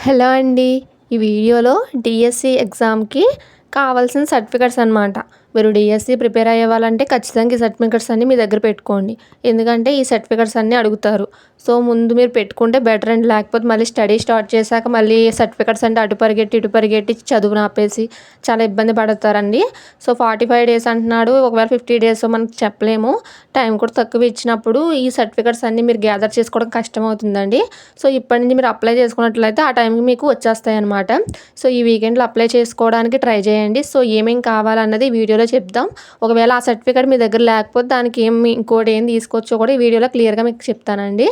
Hello అండి. ఈ వీడియోలో డిఎస్సి ఎగ్జామ్‌కి కావాల్సిన సర్టిఫికేట్స్ అనమాట. మీరు డిఎస్సి ప్రిపేర్ అయ్యేవాళ్ళంటే ఖచ్చితంగా ఈ సర్టిఫికేట్స్ అన్నీ మీ దగ్గర పెట్టుకోండి. ఎందుకంటే ఈ సర్టిఫికేట్స్ అన్నీ అడుగుతారు. సో, ముందు మీరు పెట్టుకుంటే బెటర్ అండి. లేకపోతే మళ్ళీ స్టడీ స్టార్ట్ చేశాక మళ్ళీ సర్టిఫికేట్స్ అంటే అటు పరిగెట్టి, ఇటు పరిగెట్టి చదువుని ఆపేసి చాలా ఇబ్బంది పడతారండి. సో, 45 డేస్ అంటున్నాడు. ఒకవేళ 50 డేస్ మనకు చెప్పలేము. టైం కూడా తక్కువ ఇచ్చినప్పుడు ఈ సర్టిఫికేట్స్ అన్నీ మీరు గ్యాదర్ చేసుకోవడం కష్టమవుతుందండి. సో, ఇప్పటి నుంచి మీరు అప్లై చేసుకున్నట్లయితే ఆ టైంకి మీకు వచ్చేస్తాయన్నమాట. సో, ఈ వీకెండ్‌లో అప్లై చేసుకోవడానికి ట్రై చేయండి. సో, ఏమేం కావాలన్నది ఈ వీడియోలో చెప్దాం. ఒకవేళ ఆ సర్టిఫికేట్ మీ దగ్గర లేకపోతే దానికి ఇంకోటి ఏం తీసుకోవచ్చో కూడా ఈ వీడియోలో క్లియర్‌గా మీకు చెప్తానండి.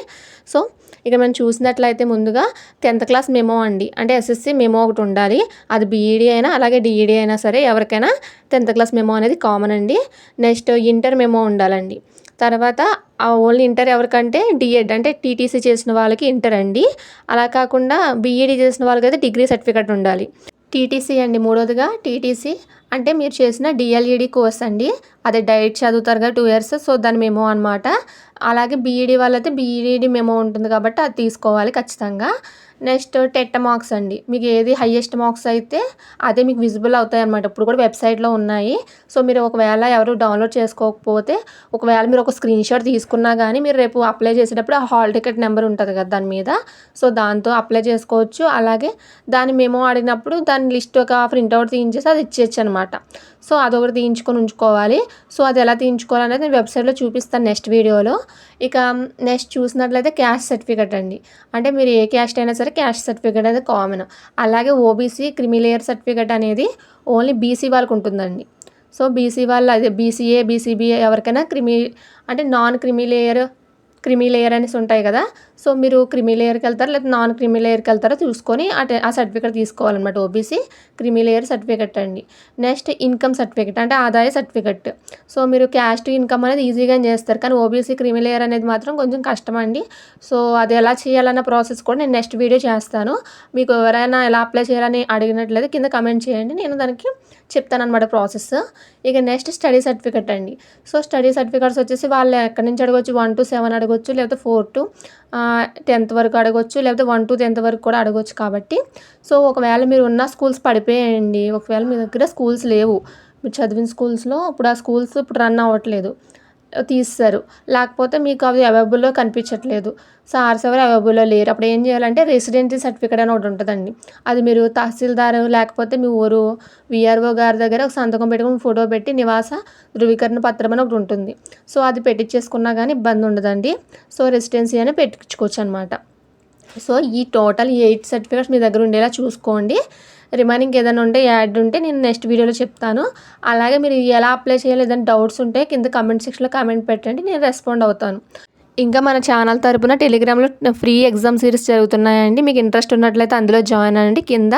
సో, ఇక మనం చూసినట్లయితే ముందుగా 10th క్లాస్ మెమో అండి. అంటే ఎస్ఎస్‌సి మెమో ఒకటి ఉండాలి. అది బీఈడీ అయినా అలాగే డీఈడీ అయినా సరే ఎవరికైనా 10th క్లాస్ మెమో అనేది కామన్ అండి. నెక్స్ట్ ఇంటర్ మెమో ఉండాలండి. తర్వాత ఓన్లీ ఇంటర్ ఎవరికంటే డీఎడ్ అంటే టీటీసీ చేసిన వాళ్ళకి ఇంటర్ అండి. అలా కాకుండా బీఈడీ చేసిన వాళ్ళకైతే డిగ్రీ సర్టిఫికేట్ ఉండాలి. టీటీసీ అండి మూడోదిగా టీటీసీ అంటే మీరు చేసిన డిఎల్ఈడి కోర్స్ అండి. అదే డైట్ చదువుతారు కదా 2 ఇయర్స్. సో, దాని మెమో అనమాట. అలాగే బీఈడీ వాళ్ళైతే బీఈడీ మెమో ఉంటుంది కాబట్టి అది తీసుకోవాలి ఖచ్చితంగా. నెక్స్ట్ టెట్ మార్క్స్ అండి. మీకు ఏది హైయెస్ట్ మార్క్స్ అయితే అదే మీకు విజిబుల్ అవుతాయన్నమాట. ఇప్పుడు కూడా వెబ్సైట్‌లో ఉన్నాయి. సో, మీరు ఒకవేళ ఎవరు డౌన్లోడ్ చేసుకోకపోతే ఒకవేళ మీరు ఒక స్క్రీన్‌షాట్ తీసుకున్నా గానీ మీరు రేపు అప్లై చేసేటప్పుడు ఆ హాల్ టికెట్ నెంబర్ ఉంటది కదా దాని మీద. సో, దాంతో అప్లై చేసుకోవచ్చు. అలాగే దాని మెమో అడిగినప్పుడు దాని లిస్ట్ ఒక ప్రింటౌట్ తీయించేసి అది ఇచ్చేయచ్చనమాట. సో, అదొకటి తీయించుకొని ఉంచుకోవాలి. సో, అది ఎలా తీయించుకోవాలనేది నేను వెబ్సైట్‌లో చూపిస్తాను నెక్స్ట్ వీడియోలో. ఇక నెక్స్ట్ చూసినట్లయితే క్యాస్ట్ సర్టిఫికేట్ అండి. అంటే మీరు ఏ క్యాస్ట్ అయినా సరే క్యాస్ట్ సర్టిఫికేట్ అనేది కామన్. అలాగే ఓబీసీ క్రిమిలేయర్ సర్టిఫికేట్ అనేది ఓన్లీ బీసీ వాళ్ళకి ఉంటుందండి. సో, బీసీ వాళ్ళు అదే బీసీఏ, బీసీబీఏ ఎవరికైనా అంటే నాన్ క్రిమీ లేయర్ అనేసి ఉంటాయి కదా. సో, మీరు క్రిమీ లేయర్‌కి వెళ్తారా లేదా నాన్ క్రిమీ లేయర్‌కి వెళ్తారో చూసుకొని ఆ సర్టిఫికేట్ తీసుకోవాలన్నమాట. ఓబీసీ క్రిమీ లేయర్ సర్టిఫికేట్ అండి. నెక్స్ట్ ఇన్కమ్ సర్టిఫికేట్ అంటే ఆదాయ సర్టిఫికేట్. సో, మీరు క్యాస్ట్ ఇన్కమ్ అనేది ఈజీగానే చేస్తారు. కానీ ఓబీసీ క్రిమీ లేయర్ అనేది మాత్రం కొంచెం కష్టమండి. సో, అది ఎలా చేయాలన్న ప్రాసెస్ కూడా నేను నెక్స్ట్ వీడియో చేస్తాను. మీకు ఎవరైనా ఎలా అప్లై చేయాలని అడిగినట్లయితే కింద కమెంట్ చేయండి. నేను దానికి చెప్తానన్నమాట ప్రాసెస్. ఇక నెక్స్ట్ స్టడీ సర్టిఫికేట్ అండి. సో, స్టడీ సర్టిఫికేట్స్ వచ్చేసి వాళ్ళు ఎక్కడి నుంచి అడగొచ్చు 1-7 అడగొచ్చు. లేకపోతే 4-10th వరకు అడగొచ్చు. లేకపోతే 1-10th వరకు కూడా అడగొచ్చు కాబట్టి సో, ఒకవేళ మీరు ఉన్న స్కూల్స్ పడిపోయాయండి. ఒకవేళ మీ దగ్గర స్కూల్స్ లేవు. మీరు చదివిన స్కూల్స్‌లో ఇప్పుడు ఆ స్కూల్స్ ఇప్పుడు రన్ అవ్వట్లేదు. తీసేశారు. లేకపోతే మీకు అవి అవైలబుల్‌లో కనిపించట్లేదు. సార్స్ ఎవరు అవైలబుల్‌లో లేరు. అప్పుడు ఏం చేయాలంటే రెసిడెన్సీ సర్టిఫికేట్ అని ఒకటి ఉంటదండి. అది మీరు తహసీల్దార్ లేకపోతే మీ ఊరు వీఆర్ఓ గారి దగ్గర ఒక సంతకం పెట్టుకొని ఫోటో పెట్టి నివాస ధృవీకరణ పత్రం అని ఒకటి ఉంటుంది. సో, అది పెట్టించేసుకున్నా గానీ ఇబ్బంది ఉండదండి. సో, రెసిడెన్సీ అని పెట్టించుకోవచ్చు అనమాట. సో, ఈ టోటల్ 8 సర్టిఫికేట్స్ మీ దగ్గర ఉండేలా చూసుకోండి. రిమైనింగ్ ఏదైనా ఉంటే యాడ్ ఉంటే నేను నెక్స్ట్ వీడియోలో చెప్తాను. అలాగే మీరు ఎలా అప్లై చేయాలి ఏదైనా డౌట్స్ ఉంటే కింద కామెంట్ సెక్షన్‌లో కామెంట్ పెట్టండి. నేను రెస్పాండ్ అవుతాను. ఇంకా మన ఛానల్ తరపున టెలిగ్రామ్‌లో ఫ్రీ ఎగ్జామ్ సిరీస్ జరుగుతున్నాయండి. మీకు ఇంట్రెస్ట్ ఉన్నట్లయితే అందులో జాయిన్ అవ్వండి. కింద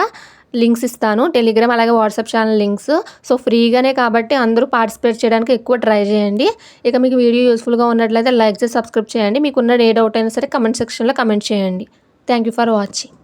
లింక్స్ ఇస్తాను. టెలిగ్రామ్ అలాగే వాట్సాప్ ఛానల్ లింక్స్. సో, ఫ్రీగానే కాబట్టి అందరూ పార్టిసిపేట్ చేయడానికి ఎక్కువ ట్రై చేయండి. ఇక మీకు వీడియో యూస్‌ఫుల్‌గా ఉన్నట్లయితే లైక్ చేసి సబ్స్క్రైబ్ చేయండి. మీకున్న ఏ డౌట్ అయినా సరే కామెంట్ సెక్షన్‌లో కామెంట్ చేయండి. Thank you for watching.